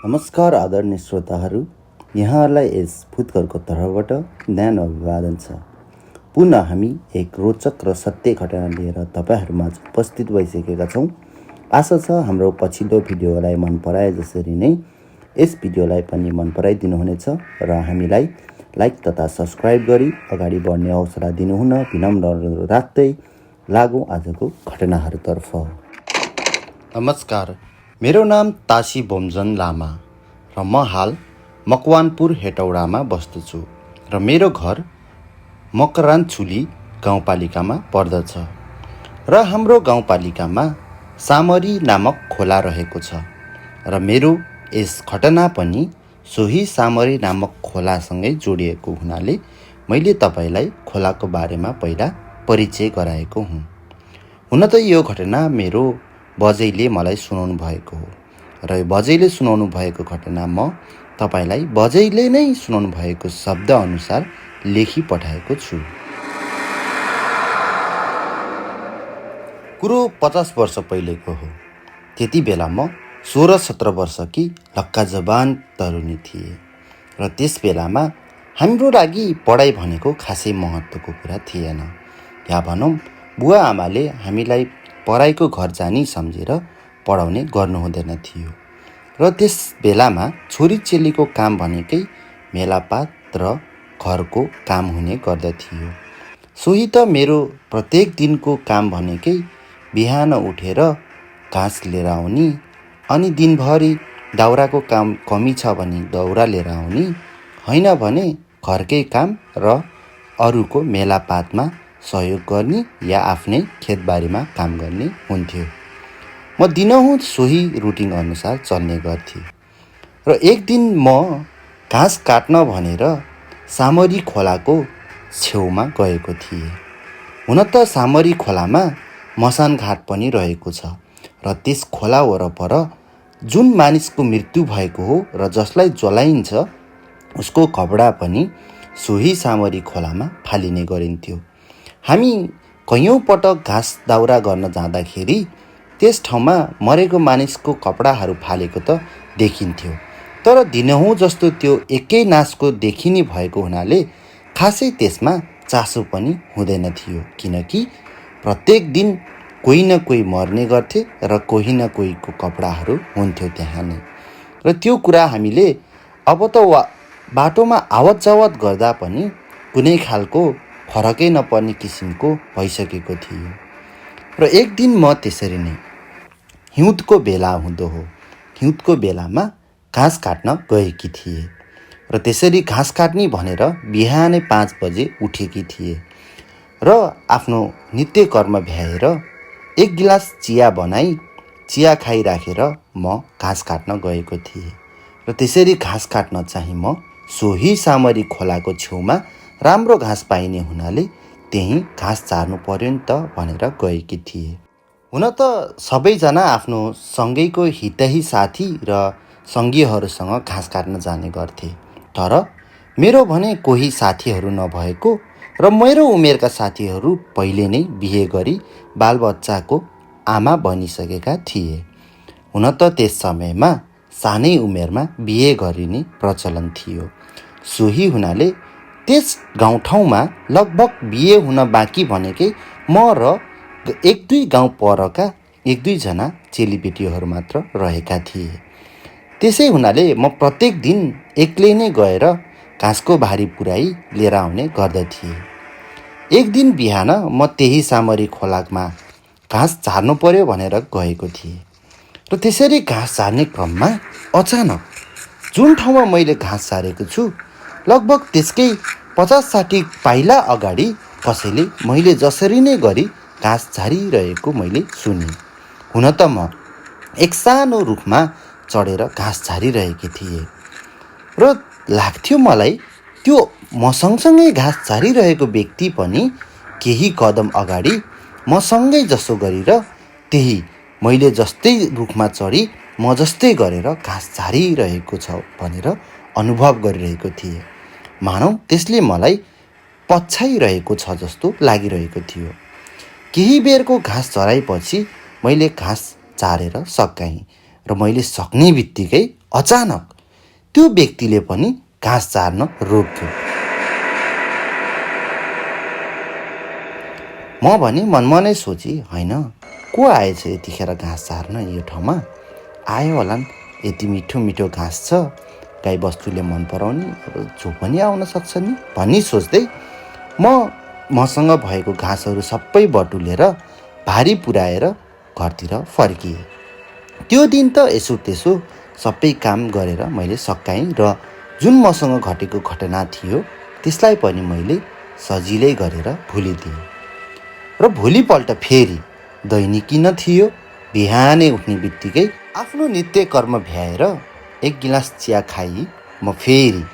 नमस्कार आदरणीय श्रोताहरू, यहाँहरूलाई यस भूतकरको तर्फबाट ध्यान अभिवादन छ। पुनः हामी एक रोचक र सत्य घटना लिएर तपाईँहरूमाझ उपस्थित भइसकेका छौँ। आशा छ हाम्रो पछिल्लो भिडियोलाई मन पराए जसरी नै यस भिडियोलाई पनि मन पराइदिनुहुनेछ र हामीलाई लाइक तथा सब्सक्राइब गरी अगाडि बढ्ने हौसला दिनुहुन विनम्र अनुरोध राख्दै लागौँ आजको घटनाहरूतर्फ। नमस्कार, मेरो नाम तासी बोम्जन लामा र म हाल मकवानपुर हेटौडामा बस्दछु र मेरो घर मकरानचुली गाउँपालिकामा पर्दछ र हाम्रो गाउँपालिकामा सामरी नामक खोला रहेको छ र मेरो यस घटना पनि सोही सामरी नामक खोलासँगै जोडिएको हुनाले मैले तपाईँलाई खोलाको बारेमा पहिला परिचय गराएको हुँ। हुन त यो घटना मेरो बजैले मलाई सुनाउनु भएको हो र यो बजैले सुनाउनु भएको घटना म तपाईँलाई बजैले नै सुनाउनु भएको शब्द अनुसार लेखी पठाएको छु। कुरो 50 वर्ष पहिलेको हो। त्यति बेला म 16-17 वर्षकी लक्का जवान तरुणी थिए र त्यस बेलामा हाम्रो लागि पढाइ भनेको खासै महत्त्वको कुरा थिएन। या भनौँ बुवा आमाले हामीलाई पढाइको घर जानी सम्झेर पढाउने गर्नु हुँदैन थियो र त्यस बेलामा छोरी चेलीको काम भनेकै मेलापात र घरको काम हुने गर्दथ्यो। सोही त मेरो प्रत्येक दिनको काम भनेकै बिहान उठेर घाँस लिएर आउने, अनि दिनभरि दाउराको काम कमी छ भने दाउरा लिएर आउने, होइन भने घरकै काम र अरूको मेलापातमा सहयोग गर्ने या आफ्नै खेतबारीमा काम गर्ने हुन्थ्यो। म दिनहुँ सोही रुटिन अनुसार चल्ने गर्थेँ र एक दिन म घाँस काट्न भनेर सामरी खोलाको छेउमा गएको थिएँ। हुन त सामरी खोलामा मसान घाट पनि रहेको छ र त्यस खोला वरपर जुन मानिसको मृत्यु भएको हो र जसलाई जलाइन्छ उसको कपडा पनि सोही सामरी खोलामा फालिने गरिन्थ्यो। हामी कैयौँ पटक घाँस दाउरा गर्न जाँदाखेरि त्यस ठाउँमा मरेको मानिसको कपडाहरू फालेको त देखिन्थ्यो, तर दिनहुँ जस्तो त्यो एकै नासको देखिने भएको हुनाले खासै त्यसमा चासो पनि हुँदैन थियो, किनकि प्रत्येक दिन कोही न कोही मर्ने गर्थे र कोही न कोहीको कपडाहरू हुन्थ्यो त्यहाँ नै। र त्यो कुरा हामीले अब त बाटोमा आवत जावत गर्दा पनि कुनै खालको फरकै नपर्ने किसिमको भइसकेको थियो। र एक दिन म त्यसरी नै हिउँदको बेला हुँदो हो, हिउँदको बेलामा घाँस काट्न गएकी थिए र त्यसरी घाँस काट्ने भनेर बिहानै 5 बजे उठेकी थिए र आफ्नो नित्य कर्म भ्याएर एक गिलास चिया बनाई चिया खाइराखेर म घाँस काट्न गएको थिएँ र त्यसरी घाँस काट्न चाहिँ म सोही सामरी खोलाको छेउमा राम्रो घाँस पाइने हुनाले त्यहीँ घाँस चार्नु पर्यो नि त भनेर गएकी थिए। हुन त सबैजना आफ्नो सँगैको हितैही साथी र सङ्गीहरूसँग घाँस काट्न जाने गर्थे, तर मेरो भने कोही साथीहरू नभएको र मेरो उमेरका साथीहरू पहिले नै बिहे गरी बालबच्चाको आमा बनिसकेका थिए। हुन त त्यस समयमा सानै उमेरमा बिहे गरिने प्रचलन थियो। सोही हुनाले त्यस गाउँठाउँमा लगभग बिहे हुन बाँकी भनेकै म र 1-2 गाउँ परका 1-2 जना चेलीबेटीहरू मात्र रहेका थिए। त्यसै हुनाले म प्रत्येक दिन एक्लै नै गएर घाँसको भारी पुर्याई लिएर आउने गर्दथिएँ। एक दिन बिहान म त्यही सामरी खोलामा घाँस झार्नु पर्यो भनेर गएको थिएँ र त्यसरी घाँस झार्ने क्रममा अचानक जुन ठाउँमा मैले घाँस झारेको छु लगभग त्यसकै 50-60 पाइला अगाडि कसैले मैले जसरी नै गरी घाँस झारिरहेको मैले सुनेँ। हुन त म एक सानो रुखमा चढेर घाँस झारिरहेकी थिएँ र लाग्थ्यो मलाई त्यो म सँगसँगै घाँस झारिरहेको व्यक्ति पनि केही कदम अगाडि मसँगै जसो गरेर त्यही मैले जस्तै रुखमा चढी म जस्तै गरेर घाँस झारिरहेको छ भनेर अनुभव गरिरहेको थिएँ। मानौ त्यसले मलाई पछ्याइरहेको छ जस्तो लागिरहेको थियो। केही बेरको घाँस चराएपछि मैले घाँस चारेर सकाएँ र मैले सक्ने बित्तिकै अचानक त्यो व्यक्तिले पनि घाँस चार्न रोक्यो। म भने मनमा नै सोची, होइन को आएछ यतिखेर घाँस चार्न यो ठाउँमा? आयो होलान्, यति मिठो मिठो घाँस छ, गाई बस्तुले मन पराउने, अब जो पनि आउन सक्छ नि भनी सोच्दै मसँग भएको घाँसहरू सबै बटुलेर भारी पुर्याएर घरतिर फर्किएँ। त्यो दिन त यसो त्यसो सबै काम गरेर मैले सकाएँ र जुन मसँग घटेको घटना थियो त्यसलाई पनि मैले सजिलै गरेर भुलिदिएँ। र भोलिपल्ट फेरि दैनिकी न थियो। बिहानै उठ्ने बित्तिकै आफ्नो नित्य कर्म भ्याएर एक गिलास चिया खाई म फेरि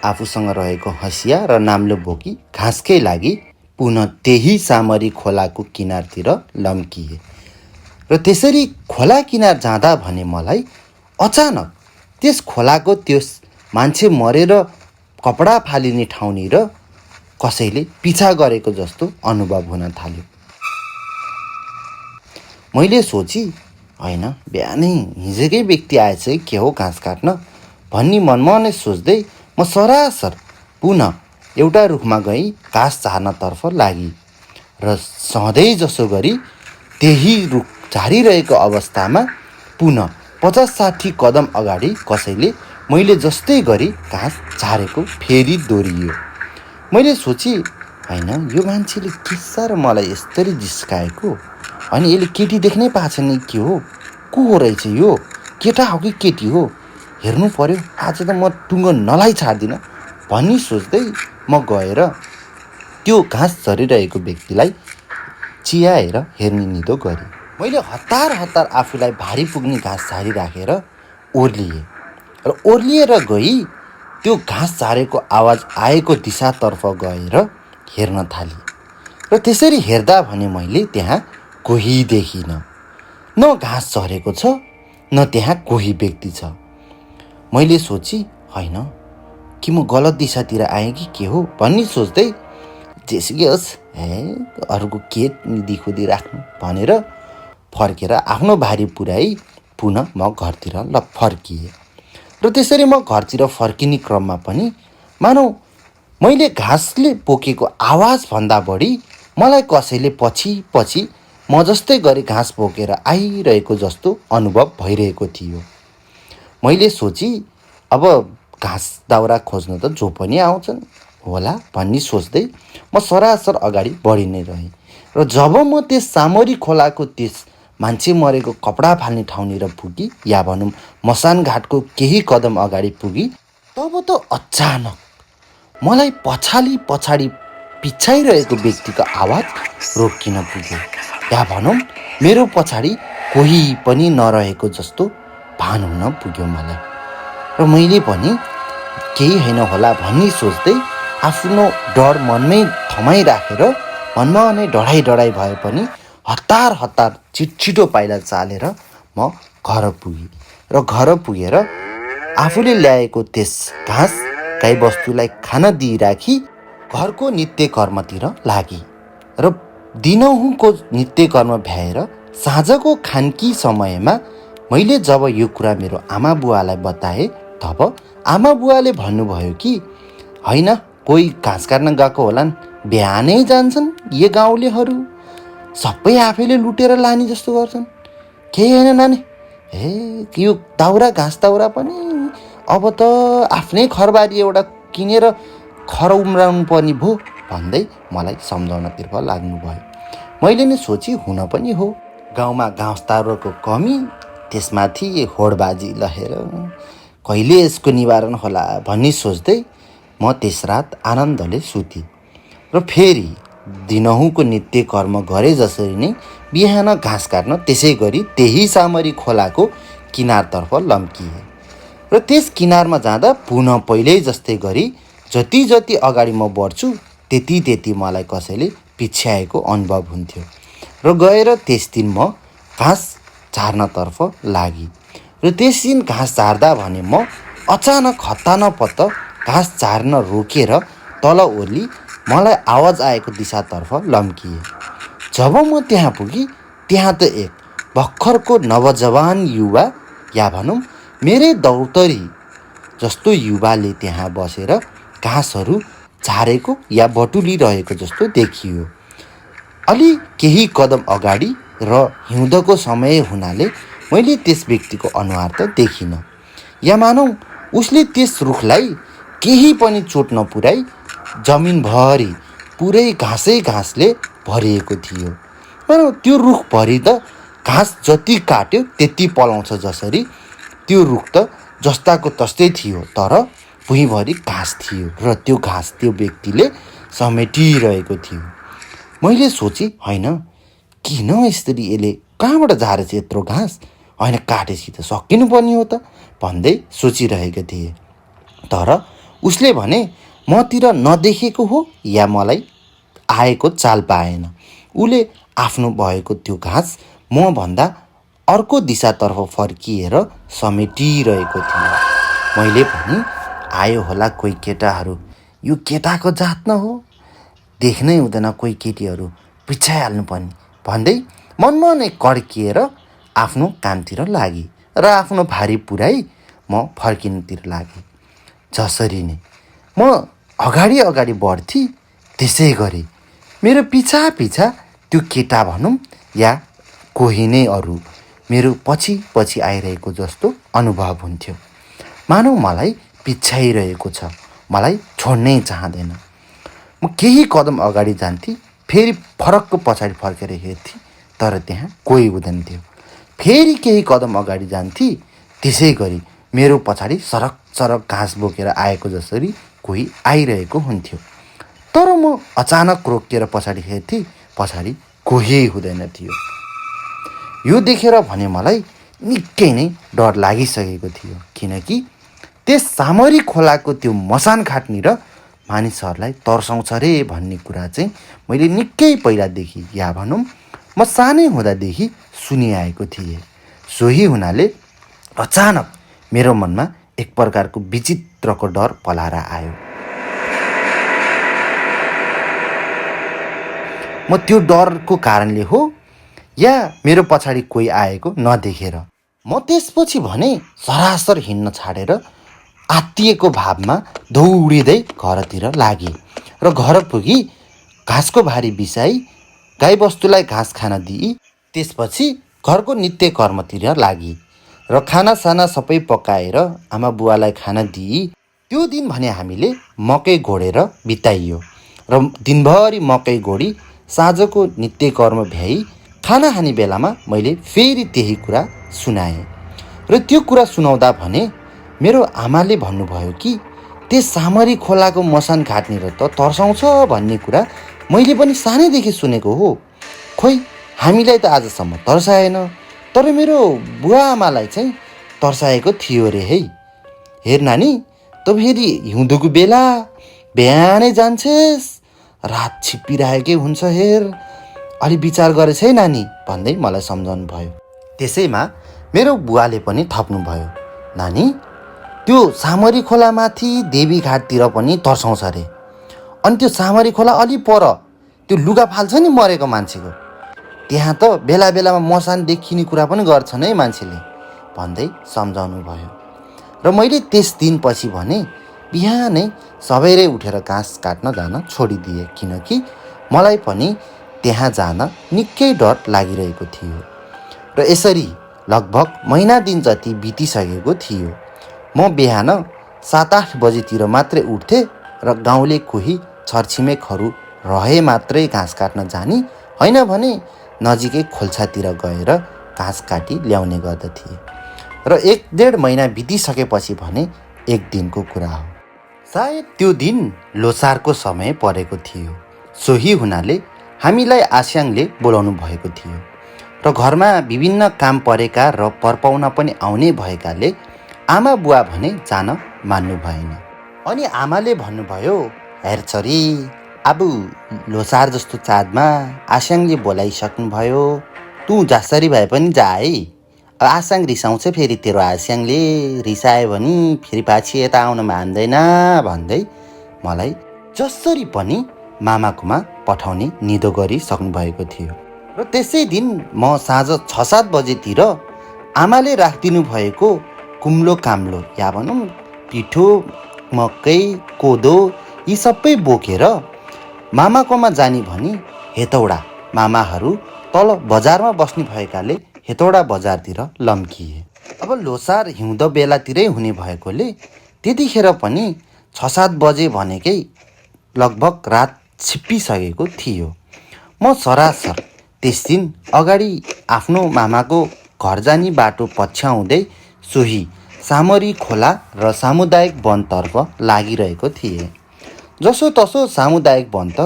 आफूसँग रहेको हँसिया र नाम्लो बोकी घाँसकै लागि पुनः त्यही सामरी खोलाको किनारतिर लम्किए। र त्यसरी खोला किनार जाँदा भने मलाई अचानक त्यस खोलाको त्यो मान्छे मरेर कपडा फालिने ठाउँनिर कसैले पिछा गरेको जस्तो अनुभव हुन थाल्यो। मैले सोची, होइन बिहानै हिजोकै व्यक्ति आएछ के हो घाँस काट्न भन्ने मनमा नै सोच्दै म सरासर पुनः एउटा रुखमा गई घाँस चार्नतर्फ लागि र सधैँ जसो गरी त्यही रुख झारिरहेको अवस्थामा पुनः 50-60 कदम अगाडि कसैले मैले जस्तै गरी घाँस झारेको फेरि दोहोरियो। मैले सोची, होइन यो मान्छेले के साह्रो मलाई यसरी जिस्काएको, अनि यसले केटी देख्नै पाएको छैन के हो, को हो रहेछ यो, केटा हो कि केटी हो, हेर्नु पर्यो, आज त म टुङ्गो नलाई छाड्दिनँ भनी सोच्दै म गएर त्यो घाँस झरिरहेको व्यक्तिलाई चियाएर हेर्ने निदो गरेँ। मैले हतार आफूलाई भारी पुग्ने घाँस झारिराखेर ओर्लिएँ र ओर्लिएर गई त्यो घाँस झारेको आवाज आएको दिशातर्फ गएर हेर्न थालेँ। र त्यसरी हेर्दा भने मैले त्यहाँ कोही देखिनँ। न घाँस झरेको छ न त्यहाँ कोही व्यक्ति छ। मैले सोची, होइन कि म गलत दिशातिर आएँ कि के हो भन्ने सोच्दै जेसुकै होस् अरूको के निधि खोदी राख्नु भनेर फर्केर आफ्नो भारी पुर्याई पुनः म घरतिर फर्किएँ। र त्यसरी म घरतिर फर्किने क्रममा पनि मानौ मैले घाँसले बोकेको आवाजभन्दा बढी मलाई कसैले पछि म जस्तै गरी घाँस बोकेर आइरहेको जस्तो अनुभव भइरहेको थियो। मैले सोची, अब घाँस दाउरा खोज्न त जो पनि आउँछन् होला भन्ने सोच्दै म सरासर अगाडि बढी नै रहेँ। र जब म त्यस सामरी खोलाको त्यस मान्छे मरेको कपडा फाल्ने ठाउँनिर पुगी, या भनौँ मसान घाटको केही कदम अगाडि पुगी, तब त अचानक मलाई पछाडि पिछाइरहेको व्यक्तिको आवाज रोकिन पुग्यो, या भनौँ मेरो पछाडि कोही पनि नरहेको जस्तो भान हुन पुग्यो मलाई। र मैले पनि केही होइन होला भन्ने सोच्दै आफ्नो डर मनमै थमाइराखेर मनमा नै डढाइ भए पनि हतार छिटो पाइला चालेर म घर पुगेँ। र घर पुगेर आफूले ल्याएको त्यस घाँस गाई बस्तुलाई खान दिइराखी घरको नित्य कर्मतिर लागि। र दिनहुँको नित्य कर्म भ्याएर साँझको खानकी समयमा मैले जब यो कुरा मेरो आमा बुवालाई बताएँ, तब आमा बुवाले भन्नुभयो कि होइन कोही घाँस काट्न गएको होलान्, बिहानै जान्छन् यो गाउँलेहरू, सबै आफैले लुटेर लाने जस्तो गर्छन्, केही होइन नानी, यो दाउरा घाँस दाउरा पनि अब त आफ्नै खरबारी एउटा किनेर खर उम्राउनु पर्ने भयो भन्दै मलाई सम्झाउनतिर लाग्नुभयो। मैले नि सोची, हुन पनि हो, गाउँमा घाँस दाउराको कमी, त्यसमाथि होडबाजी लहेर कहिले यसको निवारण होला भन्ने सोच्दै म त्यस रात आनन्दले सुतेँ। र फेरि दिनहुँको नित्य कर्म गरे जसरी नै बिहान घाँस काट्न त्यसै गरी त्यही सामरी खोलाको किनारतर्फ लम्किए। र त्यस किनारमा जाँदा पुनः पहिल्यै जस्तै गरी जति अगाडि म बढ्छु त्यति मलाई कसैले पिछ्याएको अनुभव हुन्थ्यो। र गएर त्यस दिन म घाँस झार्नतर्फ लागि। र त्यस दिन घाँस झार्दा भने म अचानक हत्तानपत्त घाँस झार्न रोकेर तल ओर्ली मलाई आवाज आएको दिशातर्फ लम्किए। जब म त्यहाँ पुगी, त्यहाँ त एक भर्खरको नवजवान युवा, या भनौँ मेरै दौतरी जस्तो युवाले त्यहाँ बसेर घाँसहरू झारेको या बटुलिरहेको जस्तो देखियो। अलि केही कदम अगाडि र हिउँदको समय हुनाले मैले त्यस व्यक्तिको अनुहार त देखिनँ, या मानौ उसले त्यस रुखलाई केही पनि चोट नपुर्याई जमिनभरि पुरै घाँसले भरिएको थियो। मानौ त्यो रुखभरि त घाँस जति काट्यो त्यति पलाउँछ जसरी त्यो रुख त जस्ताको तस्तै थियो, तर भुइँभरि घाँस थियो र त्यो घाँस त्यो व्यक्तिले समेटिरहेको थियो। मैले सोचेँ, होइन किन यसरी यसले कहाँबाट झारेछ यत्रो घाँस, होइन काटेपछि त सकिनु पर्ने हो त भन्दै सोचिरहेको थिएँ। तर उसले भने मतिर नदेखेको हो या मलाई आएको चाल पाएन। उसले आफ्नो भएको त्यो घाँस मभन्दा अर्को दिशातर्फ फर्किएर समेटिरहेको थियो। मैले पनि आयो होला कोही केटाहरू, यो केटाको जात न हो, देख्नै हुँदैन कोही केटीहरू, पिछाइहाल्नु पर्ने भन्दै मनमा नै कड्किएर आफ्नो कामतिर लागे र आफ्नो भारी पुर्याई म फर्किनुतिर लागे। जसरी नै म अगाडि बढ्थेँ त्यसै गरी मेरो पिछा त्यो केटा भनौँ या कोही नै अरू मेरो पछि आइरहेको जस्तो अनुभव हुन्थ्यो। मानौ मलाई पिछ्याइरहेको छ, मलाई छोड्नै चाहँदैन। म केही कदम अगाडि जान्थेँ, फेरि फरक्क पछाडि फर्केर हेर्थेँ, तर त्यहाँ कोही हुँदैन थियो। फेरि केही कदम अगाडि जान्थेँ, त्यसै गरी मेरो पछाडि सरक घाँस बोकेर आएको जसरी कोही आइरहेको हुन्थ्यो। तर म अचानक रोकिएर पछाडि हेर्थेँ, पछाडि कोही हुँदैन थियो। यो देखेर भने मलाई निकै नै डर लागिसकेको थियो, किनकि त्यस सामरी खोलाको त्यो मसान घाटनिर मानिसहरूलाई तर्साउँछ रे भन्ने कुरा चाहिँ मैले निकै पहिलादेखि या भनौँ म सानै हुँदादेखि सुनिआएको थिएँ। सोही हुनाले अचानक मेरो मनमा एक प्रकारको विचित्रको डर पलाएर आयो। म त्यो डरको कारणले हो या मेरो पछाडि कोही आएको नदेखेर म त्यसपछि भने सरासर हिँड्न छाडेर आत्तिएको भावमा दौडिँदै घरतिर लागे र घर पुगी घाँसको भारी बिसाई गाईबस्तुलाई घाँस खान दिई त्यसपछि घरको नित्य कर्मतिर लागि र खानासाना सबै पकाएर आमा बुवालाई खान दिई त्यो दिन भने हामीले मकै घोडेर बिताइयो र दिनभरि मकै घोडी साँझको नित्य कर्म भ्याई खाना खाने बेलामा मैले फेरि त्यही कुरा सुनाएँ र त्यो कुरा सुनाउँदा भने मेरो आमाले भन्नुभयो कि त्यस सामरी खोलाको मसान घाटनिर त तर्साउँछ भन्ने कुरा मैले पनि सानैदेखि सुनेको हो, खोइ हामीलाई त आजसम्म तर्साएन, तर मेरो बुवा आमालाई चाहिँ तर्साएको थियो रे है। हेर नानी, त फेरि हिउँदोको बेला बिहानै जान्छेस्, रात छिप्पिरहेकै हुन्छ हेर, अलि विचार गरेछ है नानी भन्दै मलाई सम्झाउनु भयो। त्यसैमा मेरो बुवाले पनि थप्नुभयो, नानी त्यो सामरी खोलामाथि देवी घाटतिर पनि तर्साउँछ अरे, अनि त्यो सामरी खोला अलि पर त्यो लुगा फाल्छ नि मरेको मान्छेको, त्यहाँ त बेला बेलामा मसान देखिने कुरा पनि गर्छन् है मान्छेले भन्दै सम्झाउनु भयो। र मैले त्यस दिनपछि भने बिहानै सबैले उठेर घाँस काट्न जान छोडिदिए, किनकि मलाई पनि त्यहाँ जान निकै डर लागिरहेको थियो। र यसरी लगभग महिना दिन जति बितिसकेको थियो। म बिहान 7-8 बजेतिर मात्रै उठ्थेँ र गाउँले कोही छरछिमेकहरू रहे मात्रै घाँस काट्न जाने, होइन भने नजिकै खोल्छातिर गएर घाँस काटी ल्याउने गर्दथे। र 1-1.5 महिना बितिसकेपछि भने एक दिनको कुरा हो, सायद त्यो दिन लोसारको समय परेको थियो। सोही हुनाले हामीलाई आस्याङले बोलाउनु भएको थियो र घरमा विभिन्न काम परेका र परपाउना पनि आउने भएकाले आमा बुवा भने जान मान्नु भएन। अनि आमाले भन्नुभयो, हेर छोरी, अब लोसार जस्तो चाडमा आस्याङले बोलाइसक्नुभयो, तँ जसरी भए पनि जा है, आस्याङ रिसाउँछ, फेरि तेरो आस्याङले रिसायो भने फेरि पछि यता आउन मान्दैन भन्दै मलाई जसरी पनि मामाकोमा पठाउने निदो गरिसक्नु भएको थियो। र त्यसै दिन म साँझ 6-7 बजेतिर आमाले राखिदिनु भएको कुम्लो काम्लो या भनौँ पिठो मकै कोदो यी सबै बोकेर मामाकोमा जाने भनी हेतौडा मामाहरू तल बजारमा बस्ने भएकाले हेतौडा बजारतिर लम्किए। अब लोसार हिउँदो बेलातिरै हुने भएकोले त्यतिखेर पनि 6-7 बजे भनेकै लगभग रात छिप्पिसकेको थियो। म सरासर त्यस दिन अगाडि आफ्नो मामाको घर जाने बाटो पछ्याउँदै सोही सामरी खोला र सामुदायिक वनतर्फ लागिरहेको थिएँ। जसोतसो सामुदायिक वन त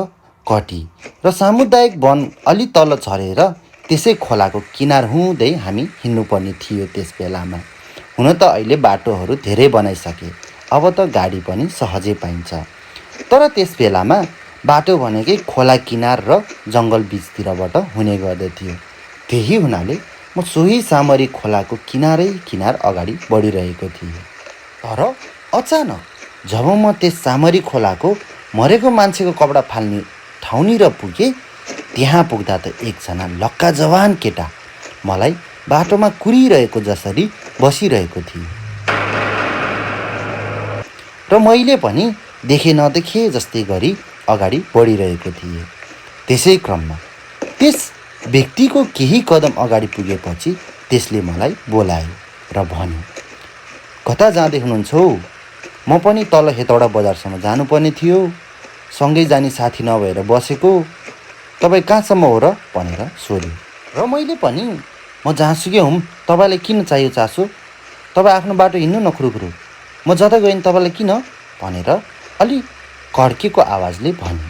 कटी र सामुदायिक वन अलि तल झरेर त्यसै खोलाको किनार हुँदै हामी हिँड्नुपर्ने थियो। त्यस बेलामा हुन त अहिले बाटोहरू धेरै बनाइसके, अब त गाडी पनि सहजै पाइन्छ, तर त्यस बेलामा बाटो भनेकै खोला किनार र जङ्गल बिचतिरबाट हुने गर्दथ्यो। त्यही हुनाले म सोही सामरी खोलाको किनार अगाडि बढिरहेको थिएँ। तर अचानक जब म त्यस सामरी खोलाको मरेको मान्छेको कपडा फाल्ने ठाउँनिर पुगेँ, त्यहाँ पुग्दा त एकजना लक्का जवान केटा मलाई बाटोमा कुरिरहेको जसरी बसिरहेको थियो र मैले पनि देखे नदेखे जस्तै गरी अगाडि बढिरहेको थिएँ। त्यसै क्रममा त्यस व्यक्तिको केही कदम अगाडि पुगेपछि त्यसले मलाई बोलायो र भन्यो, कता जाँदै हुनुहुन्छ हौ? म पनि तल हेतौडा बजारसम्म जानुपर्ने थियो, सँगै जाने साथी नभएर बसेको, तपाईँ कहाँसम्म हो र भनेर सोध्यो। र मैले पनि म जहाँसुकै हुँ, तपाईँलाई किन चाहियो चासो, तपाईँ आफ्नो बाटो हिँड्नु न खुरुखुरु, म जता गएँ तपाईँलाई किन भनेर अलि कड्केको आवाजले भने।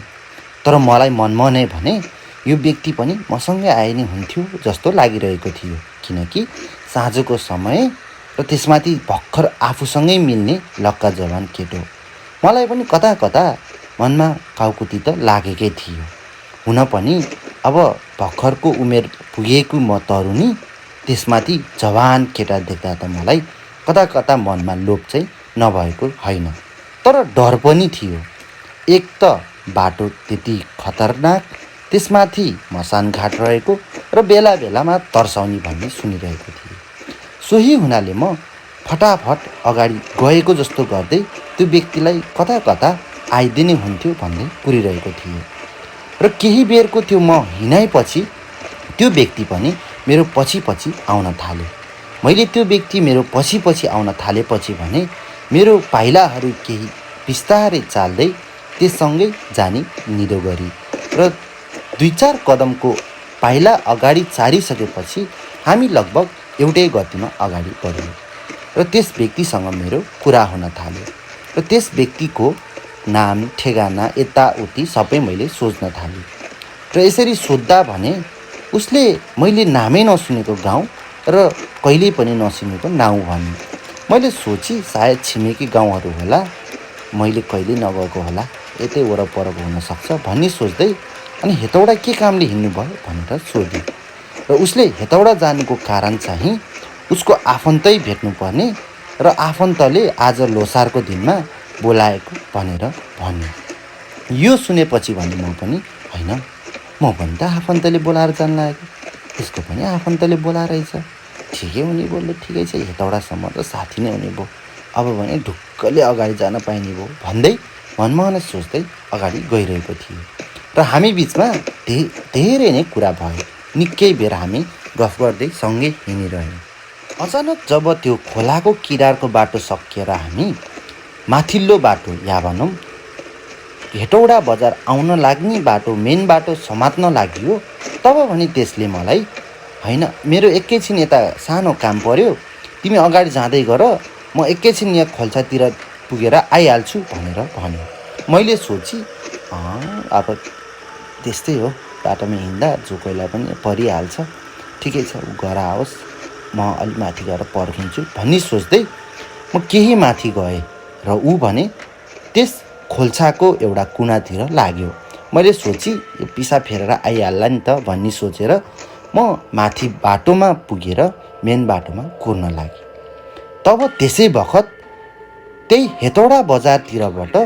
तर मलाई मनमा नै भने यो व्यक्ति पनि मसँगै आए नै हुन्थ्यो जस्तो लागिरहेको थियो, किनकि साँझको समय र त्यसमाथि भर्खर आफूसँगै मिल्ने लक्का जवान केटो। मलाई पनि कता कता मनमा काउकुती त लागेकै थियो। हुन पनि अब भर्खरको उमेर पुगेको म तरुनी, त्यसमाथि जवान केटा देख्दा त मलाई कता कता मनमा लोभ चाहिँ नभएको होइन, तर डर पनि थियो। एक त बाटो त्यति खतरनाक, त्यसमाथि मसान घाट रहेको र बेला बेलामा तर्साउने भन्ने सुनिरहेको थिएँ। सोही हुनाले म फटाफट अगाडि गएको जस्तो गर्दै त्यो व्यक्तिलाई कता कता आइदिने हुन्थ्यो भन्दै कुरिरहेको थिएँ। र केही बेरको त्यो म हिँडाइपछि त्यो व्यक्ति पनि मेरो पछि पछि आउन थाल्यो। मैले त्यो व्यक्ति मेरो पछि पछि आउन थालेपछि भने मेरो पाइलाहरू केही बिस्तारै चाल्दै त्यससँगै जाने निदो गरी र 2-4 कदमको पाइला अगाडि चारिसकेपछि हामी लगभग एउटै गतिमा अगाडि बढ्यौँ र त्यस व्यक्तिसँग मेरो कुरा हुन थाल्यो र त्यस व्यक्तिको नाम ठेगाना यताउति सबै मैले सोच्न थालेँ। र यसरी सोद्धा भने उसले मैले नामै नसुनेको गाउँ र कहिल्यै पनि नसुनेको नाउँ भन्यो। मैले सोची सायद छिमेकी गाउँहरू होला, मैले कहिले नगएको होला, यतै वरपरको हुनसक्छ भन्ने सोच्दै अनि हेतौडा के कामले हिँड्नुभयो भनेर सोधेँ। र उसले हेतौडा जानुको कारण चाहिँ उसको आफन्तै भेट्नुपर्ने र आफन्तले आज लोसारको दिनमा बोलाएको भनेर भन्यो। यो सुनेपछि भने म पनि होइन, म पनि त आफन्तले बोलाएर जान लागेको, यसको पनि आफन्तले बोलाएरहेछ, ठिकै हुने बोल्यो, ठिकै छ, हेतौडासम्म त साथी नै हुने भयो, अब भने ढुक्कले अगाडि जान पाइने भयो भन्दै मनमा नै सोच्दै अगाडि गइरहेको थिएँ। र हामी बिचमा धेरै नै कुरा भयो। निकै बेर हामी गफ गर्दै सँगै हिँडिरह्यौँ। अचानक जब त्यो खोलाको किनारको बाटो सकिएर हामी माथिल्लो बाटो या भनौँ हेटौडा बजार आउन लाग्ने बाटो मेन बाटो समात्न लाग्यो, तब भने त्यसले मलाई होइन मेरो एकैछिन यता सानो काम पर्यो, तिमी अगाडि जाँदै गर, म एकैछिन यहाँ खोल्सातिर पुगेर आइहाल्छु भनेर भन्यो। मैले सोची अब त्यस्तै हो, बाटोमा हिँड्दा जो कोहीलाई पनि परिहाल्छ, ठिकै छ, ऊ घर आओस्, म अलि माथि गएर पर्खिन्छु भन्ने सोच्दै म केही माथि गएँ र ऊ भने त्यस खोल्साको एउटा कुनातिर लाग्यो। मैले सोची यो पिसा फेरेर आइहाल्ला नि त भन्ने सोचेर म माथि बाटोमा पुगेर मेन बाटोमा कुर्न लागेँ। तब त्यसै बखत त्यही हेतौडा बजारतिरबाट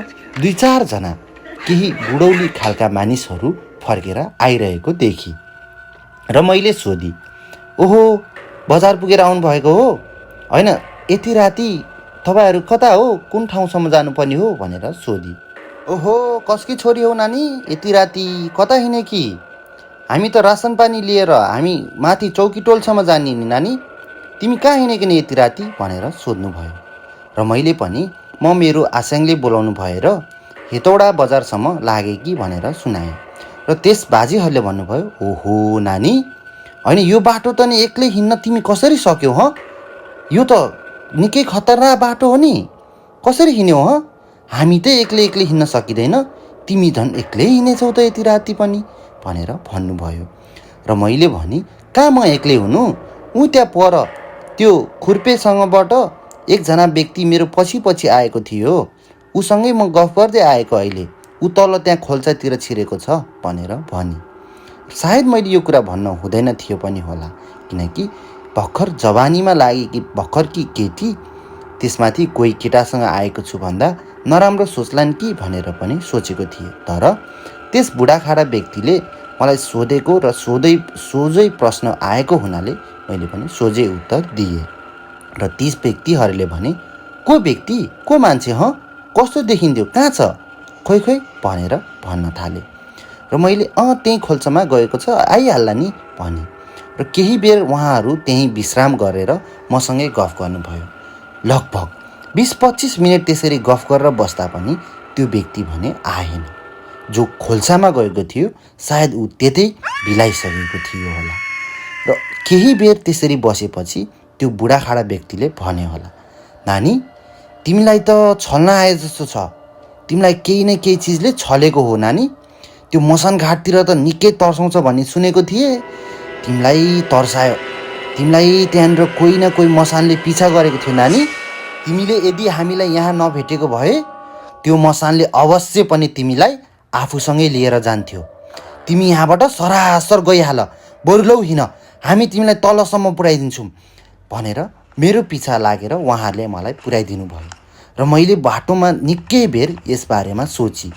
2-4 जना केही बुढौली खालका मानिसहरू फर्केर आइरहेको देखी र मैले सोधी, ओहो बजार पुगेर आउनुभएको हो? होइन यति राति तपाईँहरू कता हो, कुन ठाउँसम्म जानुपर्ने हो भनेर सोधी। ओहो, कसकी छोरी हो नानी, यति राति कता हिँडे कि? हामी त रासन पानी लिएर हामी माथि चौकी टोलसम्म जाने नि नानी, तिमी कहाँ हिँडेकी नि यति राति भनेर सोध्नुभयो। र मैले पनि म मेरो आस्याङले बोलाउनु भएर हेटौडा बजारसम्म लागे कि भनेर सुनाएँ। र त्यस बाजेहरूले भन्नुभयो, ओहो नानी, होइन यो बाटो त नि एक्लै हिँड्न तिमी कसरी सक्यौ ह? यो त निकै खतरनाक बाटो हो नि, कसरी हिँड्यौ ह? हामी त एक्लै हिँड्न सकिँदैन, तिमी झन् एक्लै हिँडेछौ त यति राति पनि भनेर भन्नुभयो। र मैले भने, कहाँ म एक्लै हुनु, ऊ त्यहाँ पर त्यो खुर्पेसँगबाट एकजना व्यक्ति मेरो पछि पछि आएको थियो, उसँगै म गफ गर्दै आएको, अहिले ऊ तल त्यहाँ खोल्सातिर छिरेको छ भनेर भने। सायद मैले यो कुरा भन्न हुँदैन थियो पनि होला, किनकि भर्खर जवानीमा लागेकी भर्खरकी केटी, त्यसमाथि कोही केटासँग आएको छु भन्दा नराम्रो सोच्लान् कि भनेर पनि सोचेको थिएँ। तर त्यस बुढाखाडा व्यक्तिले मलाई सोधेको र सोझै प्रश्न आएको हुनाले मैले पनि सोझै उत्तर दिएँ। र ती व्यक्तिहरूले भने, को व्यक्ति, को मान्छे ह, कस्तो देखिन्थ्यो, कहाँ छ, खोइ भनेर भन्न थाले। र मैले त्यही खोल्सामा गएको छ, आइहाल्ला नि भने। र केही बेर उहाँहरू त्यहीँ विश्राम गरेर मसँगै गफ गर्नुभयो। लगभग 20-25 मिनट त्यसरी गफ गरेर बस्दा पनि त्यो व्यक्ति भने आएन। जो खोल्सामा गएको थियो सायद ऊ त्यतै बिलाइसकेको थियो होला। र केही बेर त्यसरी बसेपछि त्यो बुढाखाडा व्यक्तिले भने होला, नानी, तिमीलाई त छल्न आए जस्तो छ, तिमीलाई केही न केही चिजले छलेको हो नानी, त्यो मसान घाटतिर त निकै तर्साउँछ भन्ने सुनेको थिएँ, तिमीलाई तर्सायो, तिमीलाई त्यहाँनिर कोही न कोही मसानले पिछा गरेको थियो नानी, तिमीले यदि हामीलाई यहाँ नभेटेको भए त्यो मसानले अवश्य पनि तिमीलाई आफूसँगै लिएर जान्थ्यो, तिमी यहाँबाट सरासर गइहाल, बरु लौ हिँड, हामी तिमीलाई तलसम्म पुर्याइदिन्छौँ भनेर मेरो पिछा लागेर उहाँहरूले मलाई पुर्याइदिनु भयो। र मैले बाटोमा निकै बेर यसबारेमा सोची,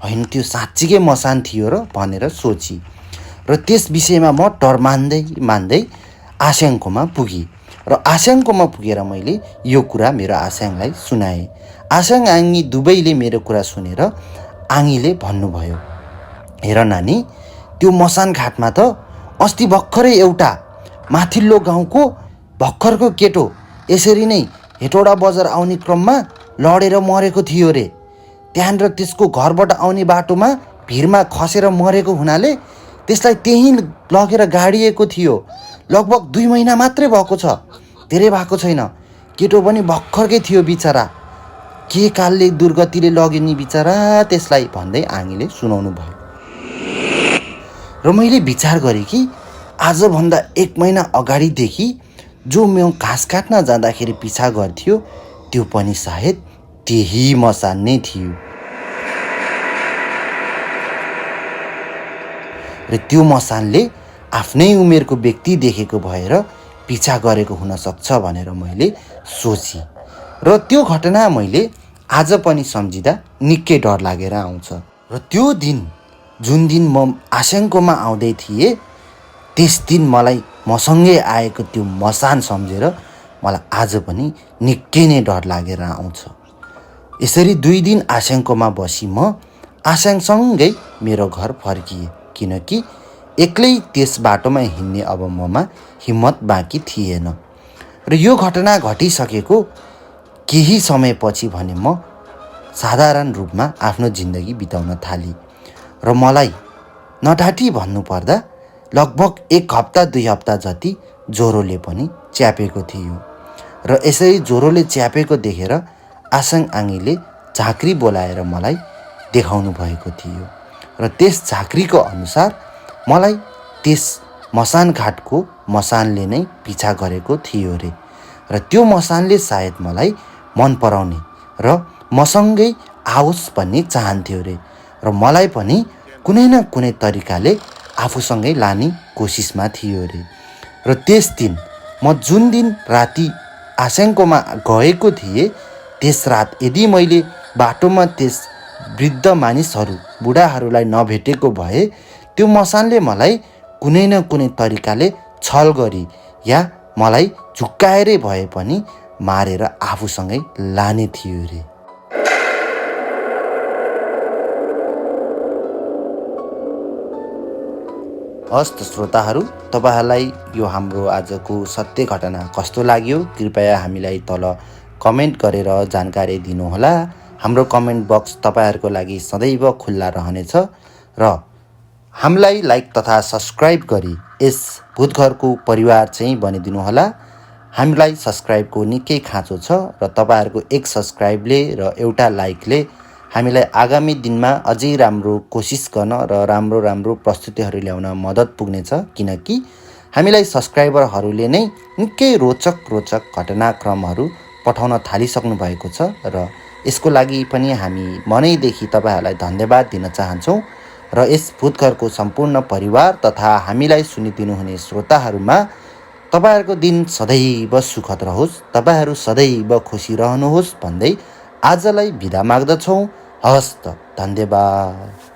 होइन त्यो साँच्चीकै मसान थियो र भनेर सोची। र त्यस विषयमा म डर मान्दै आस्याङकोमा पुगेँ। र आस्याङकोमा पुगेर मैले यो कुरा मेरो आस्याङलाई सुनाएँ। आस्याङ आङ्गी दुवैले मेरो कुरा सुनेर आङ्गीले भन्नुभयो, हेर नानी, त्यो मसान घाटमा त अस्ति भर्खरै एउटा माथिल्लो गाउँको भर्खरको केटो यसरी नै हेटौडा बजार आउने क्रममा लडेर मरेको थियो रे। त्यहाँनिर त्यसको घरबाट आउने बाटोमा भिरमा खसेर मरेको हुनाले त्यसलाई त्यहीँ लगेर गाडिएको थियो। लगभग 2 महिना मात्रै भएको छ, धेरै भएको छैन। केटो पनि भर्खरकै थियो बिचरा, के कालले दुर्गतिले लग्यो नि बिचरा त्यसलाई भन्दै आङ्गीले सुनाउनु भयो। र मैले विचार गरेँ कि आजभन्दा 1 महिना अगाडिदेखि जो म घाँस काट्न जाँदाखेरि पिछा गर्थ्यो त्यो पनि सायद त्यही मसान नै थियो। र त्यो मसानले आफ्नै उमेरको व्यक्ति देखेको भएर पिछा गरेको हुनसक्छ भनेर मैले सोचेँ। र त्यो घटना मैले आज पनि सम्झिँदा निकै डर लागेर आउँछ। र त्यो दिन, जुन दिन म आस्याङकोमा आउँदै थिएँ, त्यस दिन मलाई मसँगै आएको त्यो मसान सम्झेर मलाई आज पनि निकै नै डर लागेर आउँछ। यसरी 2 दिन आस्याङकोमा बसी म आस्याङसँगै मेरो घर फर्किएँ, किनकि एक्लै त्यस बाटोमा हिँड्ने अब ममा हिम्मत बाँकी थिएन। र यो घटना घटिसकेको केही समयपछि भने म साधारण रूपमा आफ्नो जिन्दगी बिताउन थालेँ। र मलाई नडाटी भन्नुपर्दा लगभग 1 हप्ता 2 हप्ता जति ज्वरोले पनि च्यापेको थियो। र यसरी ज्वरोले च्यापेको देखेर आस्याङ आङ्गीले झाँक्री बोलाएर मलाई देखाउनु भएको थियो। र त्यस झाँक्रीको अनुसार मलाई त्यस मसान घाटको मसानले नै पिछा गरेको थियो रे। र त्यो मसानले सायद मलाई मन पराउने र मसँगै आओस् भन्ने चाहन्थ्यो रे। र मलाई पनि कुनै न कुनै तरिकाले आफूसँगै लाने कोसिसमा थियो रे। र त्यस दिन म जुन दिन राति आस्याङकोमा गएको थिएँ, त्यस रात यदि मैले बाटोमा त्यस वृद्ध मानिसहरू, बुढाहरूलाई नभेटेको भए त्यो मसानले मलाई कुनै न कुनै तरिकाले छल गरी या मलाई झुक्काएरै भए पनि मारेर आफूसँगै लाने थियो रे। हस् त श्रोताहरू, तपाईँहरूलाई यो हाम्रो आजको सत्य घटना कस्तो लाग्यो कृपया हामीलाई तल कमेन्ट गरेर जानकारी दिनुहोला। हाम्रो कमेन्ट बक्स तपाईँहरूको लागि सदैव खुल्ला रहनेछ र हामीलाई लाइक तथा सब्सक्राइब गरी यस भूतघरको परिवार चाहिँ बनिदिनुहोला। हामीलाई सब्सक्राइबको निकै खाँचो छ र तपाईँहरूको एक सब्सक्राइबले र एउटा लाइकले हामीलाई आगामी दिनमा अझै राम्रो कोसिस गर्न र राम्रो प्रस्तुतिहरू ल्याउन मद्दत पुग्नेछ, किनकि हामीलाई सब्सक्राइबरहरूले नै निकै रोचक घटनाक्रमहरू पठाउन थालिसक्नु भएको छ र यसको लागि पनि हामी मनैदेखि तपाईँहरूलाई धन्यवाद दिन चाहन्छौँ र यस भूतघरको सम्पूर्ण परिवार तथा हामीलाई सुनिदिनुहुने श्रोताहरूमा तपाईँहरूको दिन सदैव सुखद रहोस्, तपाईँहरू सदैव खुसी रहनुहोस् भन्दै आजलाई बिदा माग्दछौँ। हवस् त, धन्यवाद।